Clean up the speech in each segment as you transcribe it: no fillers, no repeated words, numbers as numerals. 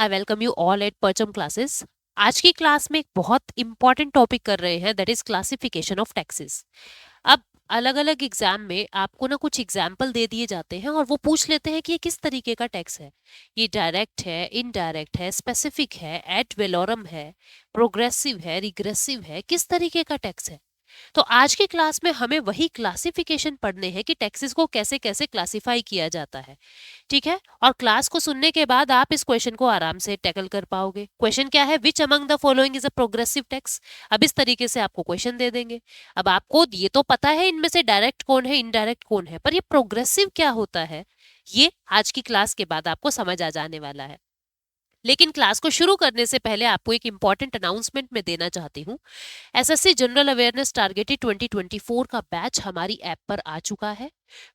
I welcome you all at परचम classes. आज की क्लास में एक बहुत इंपॉर्टेंट टॉपिक कर रहे हैं, that is classification of taxes. अब अलग अलग एग्जाम में आपको ना कुछ एग्जाम्पल दे दिए जाते हैं और वो पूछ लेते हैं कि ये किस तरीके का टैक्स है। ये डायरेक्ट है, इनडायरेक्ट है, स्पेसिफिक है, एड वेलोरम है, प्रोग्रेसिव है, रिग्रेसिव है, किस तरीके का टैक्स है। तो आज की क्लास में हमें वही क्लासिफिकेशन पढ़ने हैं कि टैक्सेस को कैसे कैसे क्लासिफाई किया जाता है। ठीक है, और क्लास को सुनने के बाद आप इस क्वेश्चन को आराम से टैकल कर पाओगे। क्वेश्चन क्या है, which among the following is a progressive tax. अब इस तरीके से आपको क्वेश्चन दे देंगे। अब आपको ये तो पता है इनमें से डायरेक्ट कौन है, इनडायरेक्ट कौन है, पर ये प्रोग्रेसिव क्या होता है, ये आज की क्लास के बाद आपको समझ आ जाने वाला है। लेकिन क्लास को शुरू करने से पहले आपको एक इंपॉर्टेंट अनाउंसमेंट मैं देना चाहती हूँ। एसएससी जनरल अवेयरनेस टारगेटेड 2024 का बैच हमारी ऐप पर आ चुका है।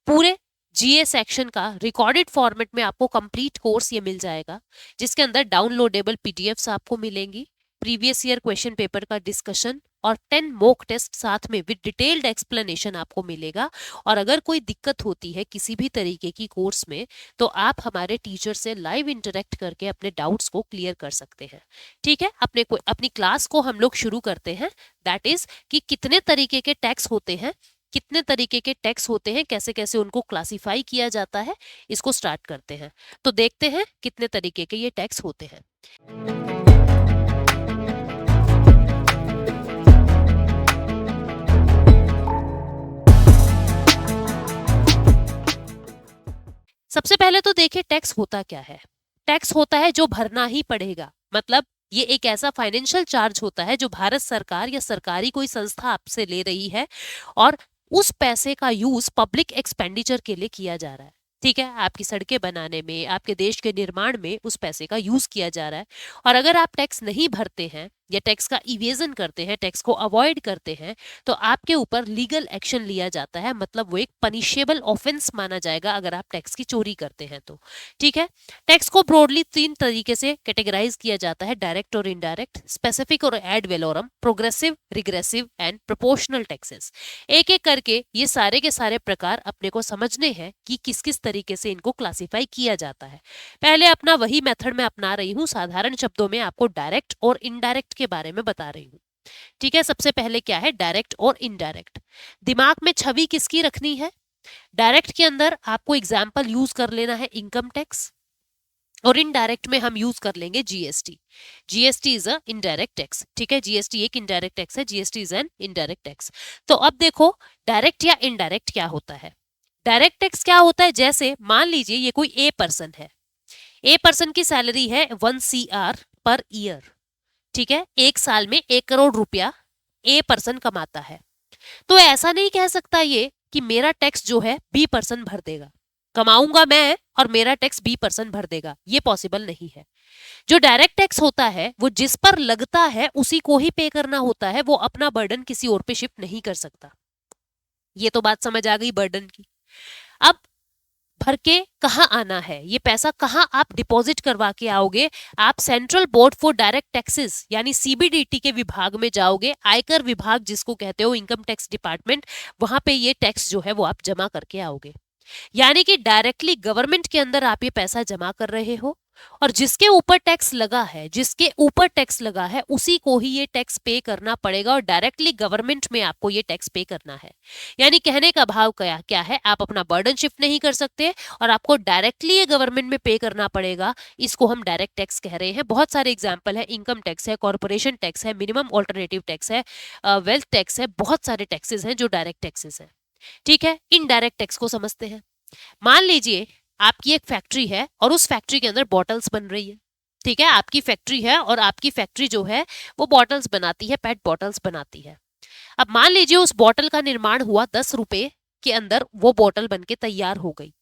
पूरे जीए सेक्शन का रिकॉर्डेड फॉर्मेट में आपको कंप्लीट कोर्स ये मिल जाएगा, जिसके अंदर डाउनलोडेबल पीडीएफ्स आपको मिलेंगी, प्रीवियस ईयर क्वेश्चन पेपर का डिस्कशन और 10 मॉक टेस्ट साथ में विद डिटेल्ड एक्सप्लेनेशन आपको मिलेगा। और अगर कोई दिक्कत होती है किसी भी तरीके की कोर्स में, तो आप हमारे टीचर से लाइव इंटरेक्ट करके अपने डाउट्स को क्लियर कर सकते हैं। ठीक है, अपनी क्लास को हम लोग शुरू करते हैं। दैट इज कि कितने तरीके के टैक्स होते हैं, कितने तरीके के टैक्स होते हैं, कैसे कैसे उनको क्लासिफाई किया जाता है, इसको स्टार्ट करते हैं। तो देखते हैं कितने तरीके के ये टैक्स होते हैं। सबसे पहले तो देखिए टैक्स होता क्या है। टैक्स होता है जो भरना ही पड़ेगा, मतलब ये एक ऐसा फाइनेंशियल चार्ज होता है जो भारत सरकार या सरकारी कोई संस्था आपसे ले रही है और उस पैसे का यूज पब्लिक एक्सपेंडिचर के लिए किया जा रहा है। ठीक है, आपकी सड़कें बनाने में, आपके देश के निर्माण में उस पैसे का यूज किया जा रहा है। और अगर आप टैक्स नहीं भरते हैं या टैक्स का इवेजन करते हैं, टैक्स को अवॉइड करते हैं, तो आपके ऊपर लीगल एक्शन लिया जाता है। मतलब वो एक पनिशेबल ऑफेंस माना जाएगा अगर आप टैक्स की चोरी करते हैं तो। ठीक है, टैक्स को ब्रॉडली 3 तरीके से कैटेगराइज किया जाता है, डायरेक्ट और इनडायरेक्ट, स्पेसिफिक और ad valorem, progressive, regressive and proportional taxes. एक एक करके ये सारे के सारे प्रकार अपने को समझने हैं कि किस किस तरीके से इनको क्लासिफाई किया जाता है। पहले अपना वही मेथड मैं अपना रही हूँ, साधारण शब्दों में आपको डायरेक्ट और इनडायरेक्ट के बारे में बता रही हूँ। ठीक है, सबसे पहले क्या है डायरेक्ट और इनडायरेक्ट। दिमाग में छवि किसकी रखनी है। डायरेक्ट के अंदर आपको एग्जाम्पल यूज कर लेना है इनकम टैक्स, और इनडायरेक्ट में हम यूज कर लेंगे GST. GST is a indirect tax. ठीक है, जीएसटी एक इनडायरेक्ट टैक्स है, GST is an indirect tax. तो अब देखो डायरेक्ट या इनडायरेक्ट क्या होता है। डायरेक्ट टैक्स क्या होता है, जैसे मान लीजिए ये कोई ए पर्सन है, ए पर्सन की सैलरी है 1 CR पर ईयर। ठीक है, एक साल में 1 करोड़ रुपया ए पर्सन कमाता है। तो ऐसा नहीं कह सकता ये कि मेरा टैक्स जो है बी पर्सन भर देगा, कमाऊंगा मैं और मेरा टैक्स बी पर्सन भर देगा, ये पॉसिबल नहीं है। जो डायरेक्ट टैक्स होता है वो जिस पर लगता है उसी को ही पे करना होता है, वो अपना बर्डन किसी और पे शिफ्ट नहीं कर सकता। ये तो बात समझ आ गई बर्डन की। अब भर के कहाँ आना है, ये पैसा कहाँ आप डिपॉजिट करवा के आओगे। आप central board for direct taxes यानी सीबीडीटी के विभाग में जाओगे, आयकर विभाग जिसको कहते हो, इनकम टैक्स डिपार्टमेंट, वहां पे ये टैक्स जो है वो आप जमा करके आओगे। यानी कि डायरेक्टली गवर्नमेंट के अंदर आप ये पैसा जमा कर रहे हो, और जिसके ऊपर टैक्स लगा है, जिसके ऊपर टैक्स लगा है उसी को ही ये टैक्स पे करना पड़ेगा, और डायरेक्टली गवर्नमेंट में आपको ये टैक्स पे करना है। यानी कहने का भाव क्या है, आप अपना बर्डन शिफ्ट नहीं कर सकते और आपको डायरेक्टली ये गवर्नमेंट में पे करना पड़ेगा। इसको हम डायरेक्ट टैक्स कह रहे हैं। बहुत सारे एग्जाम्पल है, इनकम टैक्स है, कॉर्पोरेशन टैक्स है, मिनिमम ऑल्टरनेटिव टैक्स है, वेल्थ टैक्स है, बहुत सारे टैक्सेस हैं जो डायरेक्ट टैक्सेस है। ठीक है, इनडायरेक्ट टैक्स को समझते हैं। मान लीजिए आपकी एक फैक्ट्री है और उस फैक्ट्री के अंदर बॉटल्स बन रही है। ठीक है, आपकी फैक्ट्री है और आपकी फैक्ट्री जो है वो बॉटल्स बनाती है, पेट बॉटल्स बनाती है। अब मान लीजिए उस बॉटल का निर्माण हुआ 10 रुपए के अंदर, वो बॉटल बनके तैयार हो गई।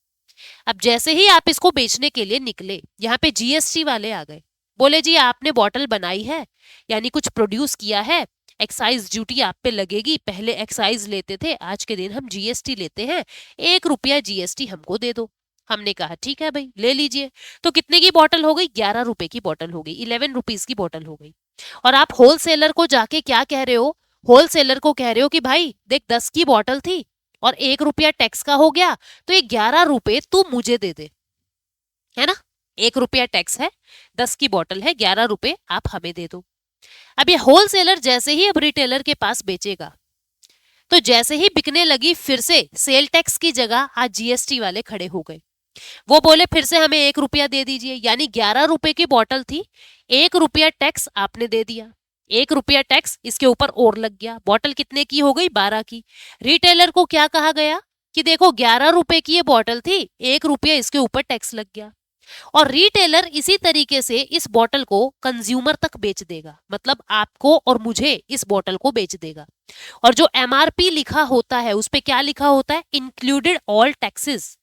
अब जैसे ही आप इसको बेचने के लिए निकले, यहाँ पे जीएसटी वाले आ गए, बोले जी आपने बॉटल बनाई है यानी कुछ प्रोड्यूस किया है, एक्साइज ड्यूटी आप पे लगेगी। पहले एक्साइज लेते थे, आज के दिन हम जीएसटी लेते हैं, 1 रुपया जीएसटी हमको दे दो। हमने कहा ठीक है भाई ले लीजिए। तो कितने की बॉटल हो गई, 11 रुपए की बॉटल हो गई, 11 रुपीज की बॉटल हो गई। और आप होलसेलर को जाके क्या कह रहे हो, होलसेलर को कह रहे हो कि भाई देख 10 की बॉटल थी और 1 रुपया टैक्स का हो गया, तो ये 11 रुपए तू मुझे दे दे, है ना। ₹1 टैक्स है, 10 की बॉटल है, ₹11 आप हमें दे दो। अब ये होलसेलर जैसे ही अब रिटेलर के पास बेचेगा, तो जैसे ही बिकने लगी फिर से सेल टैक्स की जगह आज जीएसटी वाले खड़े हो गए। वो बोले फिर से हमें ₹1 दे दीजिए, यानी ₹11 की बॉटल थी, ₹1 टैक्स आपने दे दिया, ₹1 टैक्स इसके ऊपर और लग गया, बॉटल कितने की हो गई? 12 की। रिटेलर को क्या कहा गया कि देखो ₹11 की ये बॉटल थी, ₹1 इसके ऊपर टैक्स लग गया। और रिटेलर इसी तरीके से इस बॉटल को कंज्यूमर तक बेच देगा, मतलब आपको और मुझे इस बॉटल को बेच देगा। और जो एमआरपी लिखा होता है उस पे क्या लिखा होता है? Included all taxes.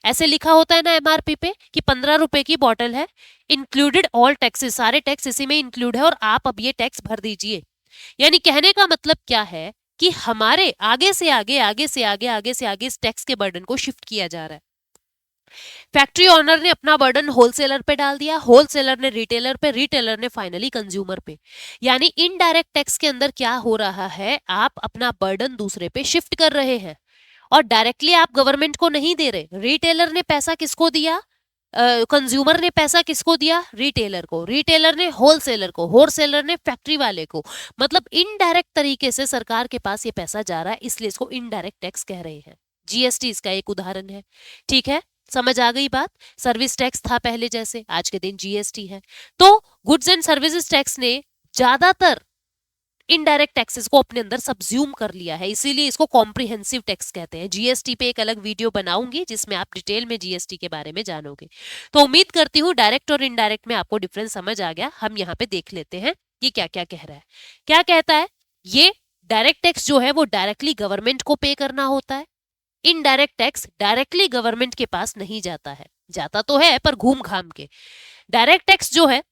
ऐसे लिखा होता है ना एमआरपी पे कि ₹15 की बॉटल है, इंक्लूडेड ऑल टैक्सेस, सारे टैक्स इसी में इंक्लूड है और आप अब ये टैक्स भर दीजिए। यानी कहने का मतलब क्या है कि हमारे आगे से आगे आगे से आगे आगे से आगे इस टैक्स के बर्डन को शिफ्ट किया जा रहा है। फैक्ट्री ओनर ने अपना बर्डन होलसेलर पे डाल दिया, होलसेलर ने रिटेलर पे, रिटेलर ने फाइनली कंज्यूमर पे। यानी इनडायरेक्ट टैक्स के अंदर क्या हो रहा है, आप अपना बर्डन दूसरे पे शिफ्ट कर रहे हैं और डायरेक्टली आप गवर्नमेंट को नहीं दे रहे। रिटेलर ने पैसा किसको दिया? कंज्यूमर ने पैसा किसको दिया? रिटेलर को। रिटेलर ने होलसेलर को, होलसेलर ने फैक्ट्री वाले को। मतलब इनडायरेक्ट तरीके से सरकार के पास ये पैसा जा रहा है, इसलिए इसको इनडायरेक्ट टैक्स कह रहे हैं। जीएसटी इसका एक उदाहरण है। ठीक है, समझ आ गई बात? सर्विस टैक्स था पहले जैसे, आज के दिन जीएसटी है। तो गुड्स एंड सर्विसेज टैक्स ने ज्यादातर इनडायरेक्ट टैक्सेस को अपने अंदर सबज्यूम कर लिया है, इसीलिए इसको कॉम्प्रिहेंसिव टैक्स कहते हैं। जीएसटी पे एक अलग वीडियो बनाऊंगी जिसमें आप डिटेल में जीएसटी के बारे में जानोगे। तो उम्मीद करती हूँ डायरेक्ट और इनडायरेक्ट में आपको डिफरेंस समझ आ गया। हम यहाँ पे देख लेते हैं ये क्या क्या कह रहा है। क्या कहता है? ये डायरेक्ट टैक्स जो है वो डायरेक्टली गवर्नमेंट को पे करना होता है। इनडायरेक्ट टैक्स डायरेक्टली गवर्नमेंट के पास नहीं जाता है, जाता तो है पर घूम घाम के। डायरेक्ट टैक्स जो है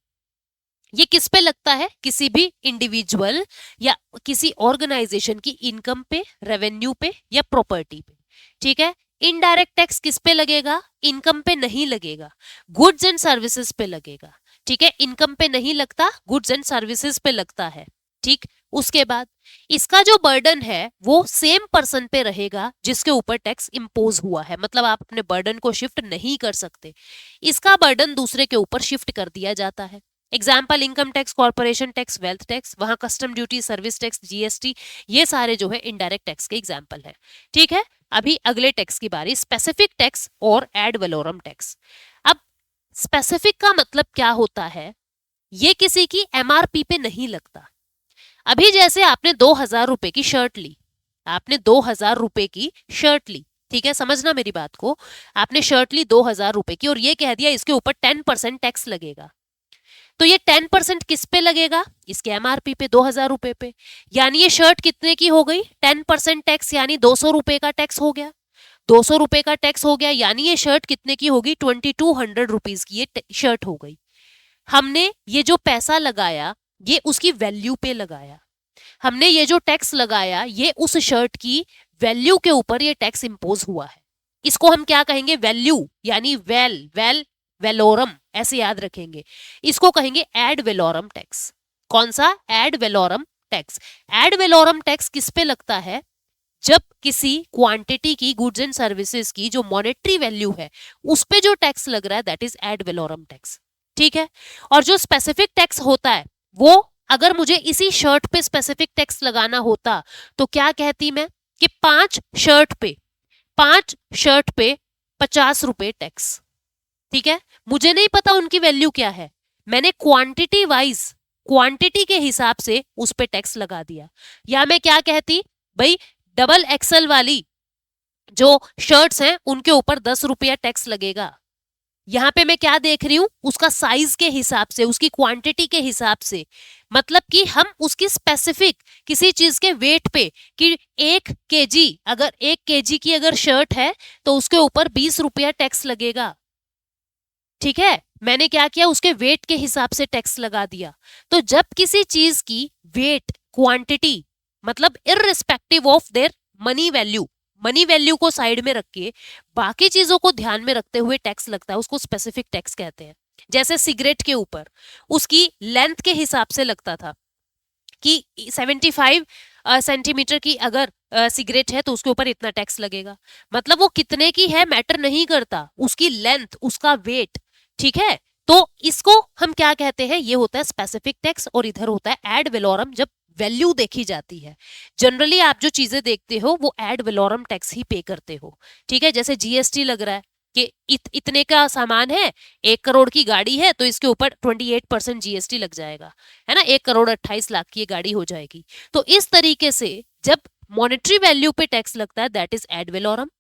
ये किस पे लगता है? किसी भी इंडिविजुअल या किसी ऑर्गेनाइजेशन की इनकम पे, रेवेन्यू पे या प्रॉपर्टी पे। ठीक है, इनडायरेक्ट टैक्स किस पे लगेगा? इनकम पे नहीं लगेगा, गुड्स एंड सर्विसेज पे लगेगा। ठीक है, इनकम पे नहीं लगता, गुड्स एंड सर्विसेज पे लगता है। ठीक, उसके बाद इसका जो बर्डन है वो सेम पर्सन पे रहेगा जिसके ऊपर टैक्स इंपोज हुआ है, मतलब आप अपने बर्डन को शिफ्ट नहीं कर सकते, इसका बर्डन दूसरे के ऊपर शिफ्ट कर दिया जाता है। Example income tax, corporation tax, wealth tax, वहां custom duty, service tax, GST, ये सारे जो है इनडायरेक्ट टैक्स के एग्जाम्पल है। ठीक है, अभी अगले टैक्स की बारी, स्पेसिफिक टैक्स और एड वैलोरम टैक्स। अब स्पेसिफिक का मतलब क्या होता है? ये किसी की एमआरपी पे नहीं लगता। अभी जैसे आपने ₹2000 की शर्ट ली, आपने ₹2000 की शर्ट ली, ठीक है, समझना मेरी बात को। आपने शर्ट ली ₹2000 की और ये कह दिया इसके ऊपर 10% टैक्स लगेगा। तो ये 10% किस पे लगेगा? इसके एमआरपी पे, ₹2000 पे। यानी ये शर्ट कितने की हो गई? 10% टैक्स, यानी ₹200 का टैक्स हो गया। ₹200 का टैक्स हो गया, यानी ये शर्ट कितने की होगी? 2200 की ये शर्ट हो गई। हमने ये जो पैसा लगाया ये उसकी वैल्यू पे लगाया, हमने ये जो टैक्स लगाया ये उस शर्ट की वैल्यू के ऊपर ये टैक्स इंपोज हुआ है। इसको हम क्या कहेंगे? वैल्यू, यानी वेलोरम, ऐसे याद रखेंगे। इसको कहेंगे एड वेलोरम टैक्स। कौन सा? Ad valorem tax. Ad valorem tax किस पे लगता है? जब किसी क्वांटिटी की, गुड्स एंड सर्विसेज की जो मॉनेटरी वैल्यू है उस पे जो टैक्स लग रहा है that is add valorem tax. ठीक है, और जो स्पेसिफिक टैक्स होता है वो, अगर मुझे इसी शर्ट पे स्पेसिफिक टैक्स लगाना होता तो क्या कहती मैं कि 5 शर्ट पे ₹50 टैक्स। ठीक है, मुझे नहीं पता उनकी वैल्यू क्या है, मैंने क्वांटिटी वाइज, क्वांटिटी के हिसाब से उस पे टैक्स लगा दिया। या मैं क्या कहती, भाई डबल एक्सल वाली जो शर्ट्स हैं उनके ऊपर ₹10 टैक्स लगेगा। यहां पे मैं क्या देख रही हूं? उसका साइज के हिसाब से, उसकी क्वांटिटी के हिसाब से, मतलब कि हम उसकी स्पेसिफिक किसी चीज के वेट पे, कि 1 kg, अगर 1 kg की अगर शर्ट है तो उसके ऊपर ₹20 टैक्स लगेगा। ठीक है, मैंने क्या किया? उसके वेट के हिसाब से टैक्स लगा दिया। तो जब किसी चीज की वेट, क्वांटिटी, मतलब irrespective of their money value, money value को साइड में रख के बाकी चीजों को ध्यान में रखते हुए टैक्स लगता है, उसको स्पेसिफिक टैक्स कहते हैं। जैसे सिगरेट के ऊपर उसकी लेंथ के हिसाब से लगता था कि 75 सेंटीमीटर की अगर सिगरेट है तो उसके ऊपर इतना टैक्स लगेगा। मतलब वो कितने की है मैटर नहीं करता, उसकी लेंथ, उसका वेट। ठीक है, तो इसको हम क्या कहते हैं, ये होता है स्पेसिफिक टैक्स और इधर होता है एड वेलोरम, जब वैल्यू देखी जाती है। जनरली आप जो चीजें देखते हो वो एड वेलोरम टैक्स ही पे करते हो, ठीक है। जैसे जीएसटी लग रहा है कि इतने का सामान है, 1 करोड़ की गाड़ी है तो इसके ऊपर 28% जीएसटी लग जाएगा, है ना, 1 करोड़ 28 लाख की ये गाड़ी हो जाएगी। तो इस तरीके से जब मॉनेटरी वैल्यू पे टैक्स लगता है दैट इज एड वेलोरम,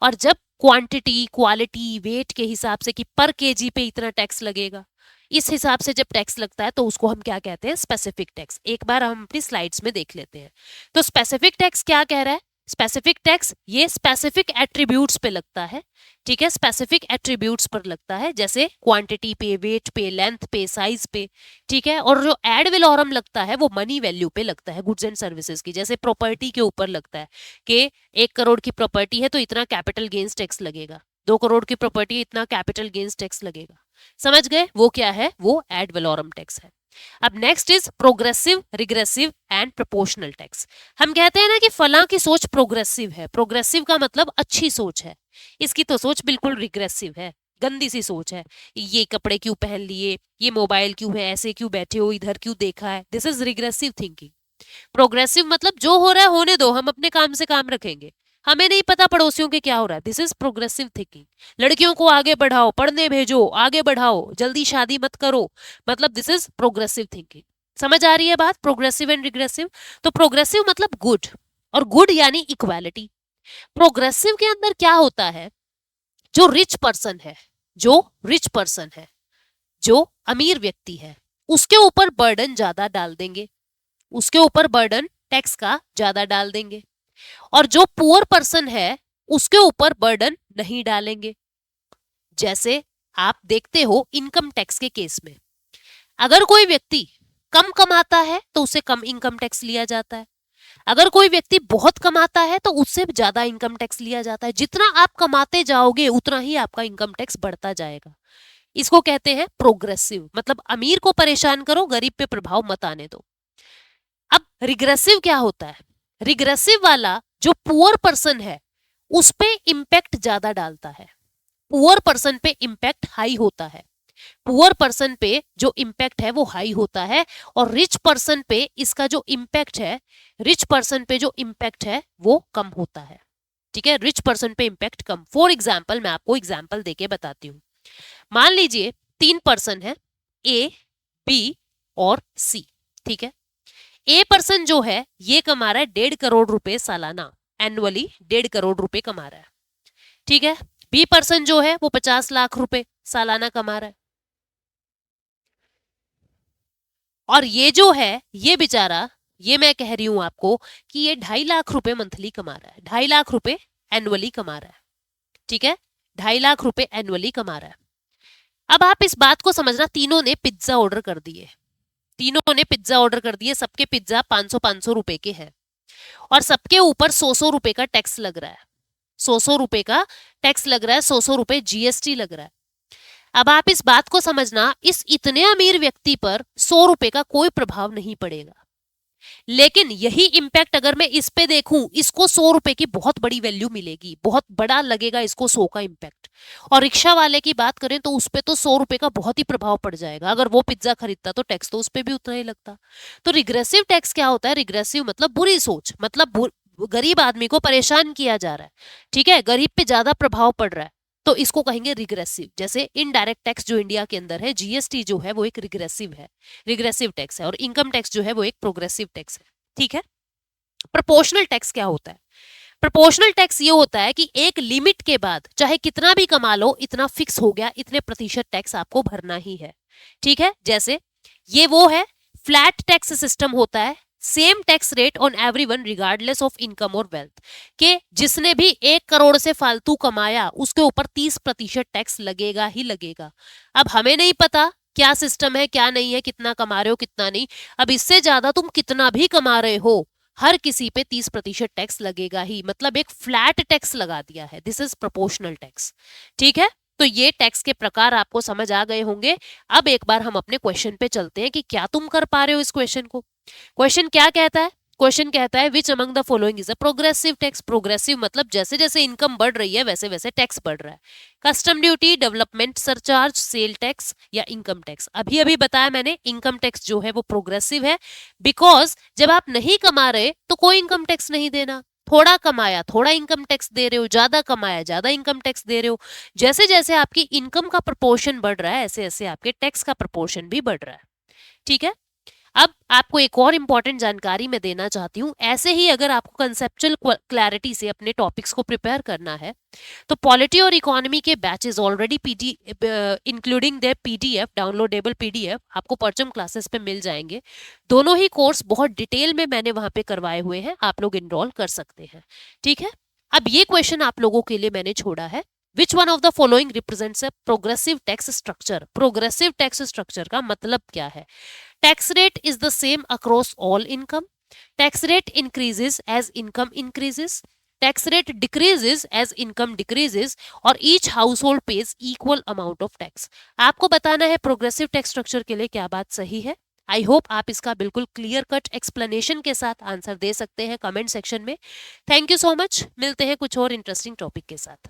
और जब क्वांटिटी क्वालिटी वेट के हिसाब से कि पर केजी पे इतना टैक्स लगेगा, इस हिसाब से जब टैक्स लगता है तो उसको हम क्या कहते हैं, स्पेसिफिक टैक्स। एक बार हम अपनी स्लाइड्स में देख लेते हैं। तो स्पेसिफिक टैक्स क्या कह रहा है, स्पेसिफिक टैक्स ये स्पेसिफिक एट्रीब्यूट्स पे लगता है, ठीक है, स्पेसिफिक एट्रीब्यूट्स पर लगता है, जैसे क्वांटिटी पे, वेट पे, लेंथ पे, साइज पे, ठीक है। और जो एड वेलोरम लगता है वो मनी वैल्यू पे लगता है, गुड्स एंड सर्विसेज की, जैसे प्रॉपर्टी के ऊपर लगता है कि 1 करोड़ की प्रॉपर्टी है तो इतना कैपिटल गेन्स टैक्स लगेगा, 2 करोड़ की प्रॉपर्टी इतना कैपिटल गेन्स टैक्स लगेगा। समझ गए, वो क्या है, वो एड वेलोरम टैक्स है। अब next is progressive, regressive and proportional tax. हम कहते हैं ना कि फलां की सोच प्रोग्रेसिव है, प्रोग्रेसिव का मतलब अच्छी सोच है, इसकी तो सोच बिल्कुल रिग्रेसिव है, गंदी सी सोच है। ये कपड़े क्यों पहन लिए, ये मोबाइल क्यों है, ऐसे क्यों बैठे हो, इधर क्यों देखा है, this is regressive thinking. Progressive मतलब जो हो रहा है होने दो, हम अपने काम से काम रखेंगे, हमें नहीं पता पड़ोसियों के क्या हो रहा है, दिस इज प्रोग्रेसिव थिंकिंग। लड़कियों को आगे बढ़ाओ, पढ़ने भेजो, आगे बढ़ाओ, जल्दी शादी मत करो, मतलब दिस इज प्रोग्रेसिव थिंकिंग। समझ आ रही है बात, प्रोग्रेसिव एंड रिग्रेसिव। तो प्रोग्रेसिव मतलब गुड, और गुड यानी इक्वालिटी। प्रोग्रेसिव के अंदर क्या होता है, जो रिच पर्सन है, जो रिच पर्सन है, जो अमीर व्यक्ति है, उसके ऊपर बर्डन ज्यादा डाल देंगे, उसके ऊपर बर्डन टैक्स का ज्यादा डाल देंगे, और जो पुअर पर्सन है उसके ऊपर बर्डन नहीं डालेंगे। जैसे आप देखते हो इनकम टैक्स के केस में, अगर कोई व्यक्ति कम कमाता है तो उसे कम इनकम टैक्स लिया जाता है, अगर कोई व्यक्ति बहुत कमाता है तो उससे ज्यादा इनकम टैक्स लिया जाता है। जितना आप कमाते जाओगे उतना ही आपका इनकम टैक्स बढ़ता जाएगा। इसको कहते हैं प्रोग्रेसिव, मतलब अमीर को परेशान करो, गरीब पे प्रभाव मत आने दो। अब रिग्रेसिव क्या होता है, रिग्रेसिव वाला जो पुअर पर्सन है उस पे इंपैक्ट ज्यादा डालता है, पुअर पर्सन पे इंपैक्ट हाई होता है, पुअर पर्सन पे जो इंपैक्ट है वो हाई होता है, और रिच पर्सन पे इसका जो इंपैक्ट है, रिच पर्सन पे जो इंपैक्ट है वो कम होता है, ठीक है, रिच पर्सन पे इंपैक्ट कम। फॉर एग्जाम्पल, मैं आपको एग्जाम्पल देके बताती हूँ। मान लीजिए 3 पर्सन है, ए, बी और सी, ठीक है। ए पर्सन जो है ये कमा रहा है 1.5 करोड़ रुपए सालाना, एनुअली 1.5 करोड़ रुपए कमा रहा है, ठीक है। बी पर्सन जो है वो 50 लाख रुपए सालाना कमा रहा है, और ये जो है ये बेचारा, ये मैं कह रही हूं आपको कि ये 2.5 लाख रुपए मंथली कमा रहा है, 2.5 लाख रुपए एनुअली कमा रहा है, ठीक है, 2.5 लाख रुपए एनुअली कमा रहा है। अब आप इस बात को समझना, तीनों ने पिज्जा ऑर्डर कर दिए, तीनों ने पिज्जा ऑर्डर कर दिए, सबके पिज्जा 500-500 रुपए के हैं, और सबके ऊपर 100-100 रुपए का टैक्स लग रहा है, 100-100 रुपए का टैक्स लग रहा है, 100-100 रुपए जीएसटी लग रहा है। अब आप इस बात को समझना, इस इतने अमीर व्यक्ति पर 100 रुपए का कोई प्रभाव नहीं पड़ेगा, लेकिन यही इंपैक्ट अगर मैं इस पे देखूं, इसको 100 रुपए की बहुत बड़ी वैल्यू मिलेगी, बहुत बड़ा लगेगा इसको 100 का इंपैक्ट। और रिक्शा वाले की बात करें तो उस पे तो 100 रुपए का बहुत ही प्रभाव पड़ जाएगा, अगर वो पिज्जा खरीदता तो टैक्स तो उस पे भी उतना ही लगता। तो रिग्रेसिव टैक्स क्या होता है, रिग्रेसिव मतलब बुरी सोच, मतलब गरीब आदमी को परेशान किया जा रहा है, ठीक है, गरीब पे ज्यादा प्रभाव पड़ रहा है, तो इसको कहेंगे रिग्रेसिव। जैसे इनडायरेक्ट टैक्स जो इंडिया के अंदर है, जीएसटी जो है वो एक रिग्रेसिव है, रिग्रेसिव टैक्स है, और इनकम टैक्स जो है वो एक प्रोग्रेसिव टैक्स है, ठीक है। प्रोपोर्शनल टैक्स क्या होता है, प्रोपोर्शनल टैक्स ये होता है कि एक लिमिट के बाद चाहे कितना भी कमा लो, इतना फिक्स हो गया, इतने प्रतिशत टैक्स आपको भरना ही है, ठीक है। जैसे ये वो है, फ्लैट टैक्स सिस्टम होता है, same tax rate on everyone regardless of income और वेल्थ, के जिसने भी 1 करोड़ से फालतू कमाया उसके ऊपर 30% टैक्स लगेगा ही लगेगा। अब हमें नहीं पता क्या सिस्टम है क्या नहीं है, कितना कमा रहे हो कितना नहीं, अब इससे ज्यादा तुम कितना भी कमा रहे हो हर किसी पे 30% टैक्स लगेगा ही, मतलब एक फ्लैट टैक्स लगा दिया है, दिस इज प्रोपोर्शनल टैक्स, ठीक है। तो ये टैक्स के प्रकार आपको समझ आ गए होंगे। अब एक बार हम अपने क्वेश्चन पे चलते हैं कि क्या तुम कर पा रहे हो इस क्वेश्चन को। क्वेश्चन क्या कहता है, क्वेश्चन कहता है which among the following is a progressive tax. Progressive मतलब जैसे जैसे इनकम बढ़ रही है वैसे वैसे टैक्स बढ़ रहा है। Custom duty, development surcharge, sale tax या इनकम टैक्स। अभी अभी बताया मैंने इनकम टैक्स जो है वो प्रोग्रेसिव है, बिकॉज जब आप नहीं कमा रहे तो कोई इनकम टैक्स नहीं देना। थोड़ा कमाया थोड़ा इनकम टैक्स दे रहे हो, ज्यादा कमाया ज्यादा इनकम टैक्स दे रहे हो। जैसे जैसे आपकी इनकम का प्रपोर्शन बढ़ रहा है ऐसे ऐसे आपके टैक्स का प्रपोर्शन भी बढ़ रहा है। ठीक है। अब आपको एक और इंपॉर्टेंट जानकारी मैं देना चाहती हूँ। ऐसे ही अगर आपको कंसेप्चुअल क्लैरिटी से अपने टॉपिक्स को प्रिपेयर करना है तो पॉलिटी और इकोनॉमी के batches already PD including there PDF, downloadable PDF आपको परचम क्लासेस पे मिल जाएंगे। दोनों ही कोर्स बहुत डिटेल में मैंने वहां पे करवाए हुए हैं, आप लोग इनरोल कर सकते हैं। ठीक है। अब ये क्वेश्चन आप लोगों के लिए मैंने छोड़ा है, which one of the following represents a progressive tax structure. Progressive tax structure का मतलब क्या है? Tax rate is the same across all income. Tax rate increases as income increases. Tax rate decreases as income decreases. और each household pays equal amount of tax. आपको बताना है progressive tax structure के लिए क्या बात सही है। आई होप आप इसका बिल्कुल क्लियर कट एक्सप्लेनेशन के साथ आंसर दे सकते हैं कमेंट सेक्शन में। Thank you so much. मिलते हैं कुछ और इंटरेस्टिंग टॉपिक के साथ।